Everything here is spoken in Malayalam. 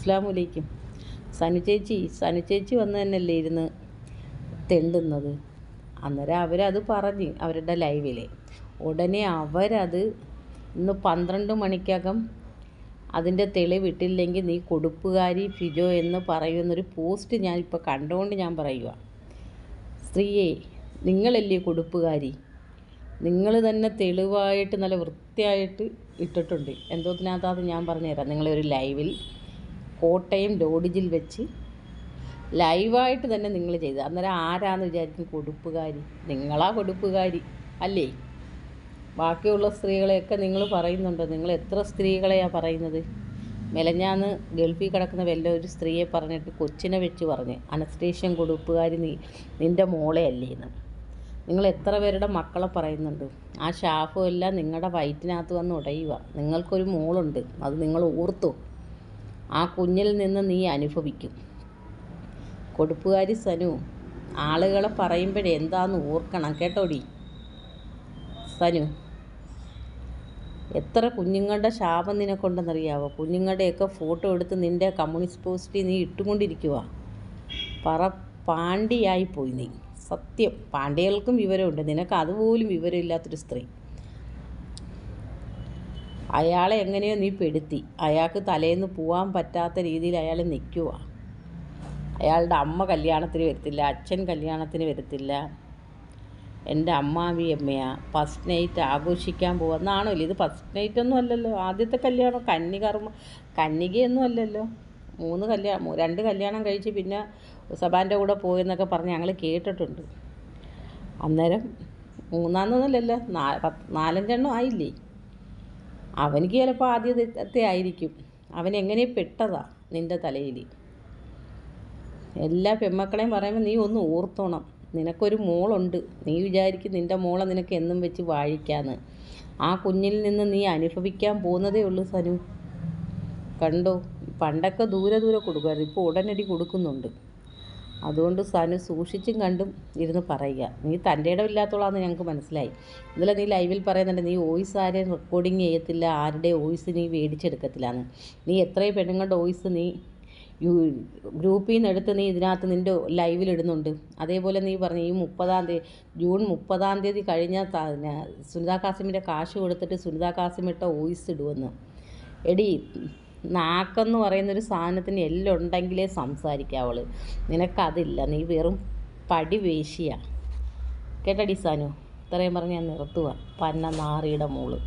അസ്സലാമു സനു ചേച്ചി വന്ന് തന്നെയല്ലേ ഇരുന്ന് തെണ്ടുന്നത്. അന്നേരം അവരത് പറഞ്ഞ് അവരുടെ ലൈവിൽ ഉടനെ അവരത് ഇന്ന് 12 മണിക്കകം അതിൻ്റെ തെളിവിട്ടില്ലെങ്കിൽ നീ കൊടുപ്പുകാരി ഫിജോ എന്ന് പറയുന്നൊരു പോസ്റ്റ് ഞാനിപ്പോൾ കണ്ടുകൊണ്ട് ഞാൻ പറയുക. സ്ത്രീയെ, നിങ്ങളല്ലേ കൊടുപ്പുകാരി? നിങ്ങൾ തന്നെ തെളിവായിട്ട് നല്ല വൃത്തിയായിട്ട് ഇട്ടിട്ടുണ്ട്. എന്തോത്തിനകത്താത് ഞാൻ പറഞ്ഞുതരാം. നിങ്ങളൊരു ലൈവിൽ കോട്ടയം ലോഡ്ജിൽ വെച്ച് ലൈവായിട്ട് തന്നെ നിങ്ങൾ ചെയ്ത്. അന്നേരം ആരാന്ന് വിചാരിക്കും കൊടുപ്പുകാരി? നിങ്ങളാ കൊടുപ്പുകാരി അല്ലേ? ബാക്കിയുള്ള സ്ത്രീകളെയൊക്കെ നിങ്ങൾ പറയുന്നുണ്ട്. നിങ്ങൾ എത്ര സ്ത്രീകളെയാണ് പറയുന്നത്? മെലഞ്ഞാന്ന് ഗൾഫിൽ കിടക്കുന്ന ഒരു സ്ത്രീയെ പറഞ്ഞിട്ട് കൊച്ചിനെ വെച്ച് പറഞ്ഞ് അനസ്തേഷ്യൻ കൊടുപ്പുകാരി നിൻ്റെ മോളെ അല്ലേന്ന്. നിങ്ങൾ എത്ര പേരുടെ മക്കളെ പറയുന്നുണ്ട്? ആ ഷാഫും എല്ലാം നിങ്ങളുടെ വയറ്റിനകത്ത് വന്ന് ഉടയുക. നിങ്ങൾക്കൊരു മോളുണ്ട്, അത് നിങ്ങൾ ഓർത്തു. ആ കുഞ്ഞിൽ നിന്ന് നീ അനുഭവിക്കും. കൊടുപ്പുകാരി സനു, ആളുകളെ പറയുമ്പോഴേ എന്താന്ന് ഓർക്കണം കേട്ടോടി സനു. എത്ര കുഞ്ഞുങ്ങളുടെ ശാപം നിനക്കൊണ്ടെന്നറിയാവോ? കുഞ്ഞുങ്ങളുടെയൊക്കെ ഫോട്ടോ എടുത്ത് നിൻ്റെ കമ്മ്യൂണിസ്റ്റ് പോസ്റ്റിൽ നീ ഇട്ടുകൊണ്ടിരിക്കുക. പാണ്ടിയായിപ്പോയി നീ. സത്യം, പാണ്ഡ്യകൾക്കും വിവരമുണ്ട്, നിനക്ക് അതുപോലും വിവരമില്ലാത്തൊരു സ്ത്രീ. അയാളെ എങ്ങനെയോ നീ പെടുത്തി. അയാൾക്ക് തലേന്ന് പോകാൻ പറ്റാത്ത രീതിയിൽ അയാൾ നിൽക്കുക. അയാളുടെ അമ്മ കല്യാണത്തിന് വരത്തില്ല, അച്ഛൻ കല്യാണത്തിന് വരത്തില്ല. എൻ്റെ അമ്മാവി അമ്മയാണ് ഫസ്റ്റ് നൈറ്റ് ആഘോഷിക്കാൻ പോകുന്നതാണല്ലോ. ഇത് ഫസ്റ്റ് നൈറ്റൊന്നും അല്ലല്ലോ, ആദ്യത്തെ കല്യാണം. കന്യകയൊന്നും അല്ലല്ലോ. 2 കല്യാണം കഴിച്ച് പിന്നെ സബാൻ്റെ കൂടെ പോയെന്നൊക്കെ പറഞ്ഞ് ഞങ്ങൾ കേട്ടിട്ടുണ്ട്. അന്നേരം 3-ാമതൊന്നുമല്ലല്ലോ, 4-5 ആയില്ലേ. അവനിക്ക് ചിലപ്പോൾ ആദ്യത്തെ ആയിരിക്കും. അവനെങ്ങനെ പെട്ടതാ നിൻ്റെ തലയിൽ? എല്ലാ പെൺമക്കളെയും പറയുമ്പോൾ നീ ഒന്ന് ഓർത്തോണം. നിനക്കൊരു മോളുണ്ട്. നീ വിചാരിക്കും നിൻ്റെ മോളെ നിനക്ക് എന്നും വെച്ച് വാഴിക്കാന്ന്. ആ കുഞ്ഞിൽ നിന്ന് നീ അനുഭവിക്കാൻ പോകുന്നതേ ഉള്ളൂ സനു. കണ്ടോ, പണ്ടൊക്കെ ദൂരെ കൊടുക്കുമായിരുന്നു, ഇപ്പോൾ ഉടനടി കൊടുക്കുന്നുണ്ട്. അതുകൊണ്ട് സനു സൂക്ഷിച്ചും കണ്ടും ഇരുന്ന് പറയുക. നീ തൻ്റെ ഇടമില്ലാത്തോളാന്ന് ഞങ്ങൾക്ക് മനസ്സിലായി. ഇന്നലെ നീ ലൈവിൽ പറയുന്നുണ്ട് നീ വോയിസ് ആരെയും റെക്കോർഡിങ് ചെയ്യത്തില്ല, ആരുടെ വോയിസ് നീ മേടിച്ചെടുക്കത്തില്ലാന്ന്. നീ എത്രയും പെണ്ണുങ്ങളുടെ വോയിസ് നീ ഗ്രൂപ്പിൽ നിന്ന് എടുത്ത് നീ ഇതിനകത്ത് നിൻ്റെ ലൈവിലിടുന്നുണ്ട്. അതേപോലെ നീ പറഞ്ഞു ഈ ജൂൺ 30 കഴിഞ്ഞ സുനിത കാസിമിൻ്റെ കാശ് കൊടുത്തിട്ട് സുനിത കാസിമിട്ട വോയിസ് ഇടുമെന്ന്. എടി, നാക്കെന്ന് പറയുന്നൊരു സാധനത്തിന് എല്ലാം ഉണ്ടെങ്കിലേ സംസാരിക്കാവള്. നിനക്കതില്ല, നീ വെറും പടി വേശിയ. കേട്ടടി സാനു, ഇത്രയും പറഞ്ഞ് ഞാൻ നിർത്തുക. പന്ന നാറിയുടെ മോള്.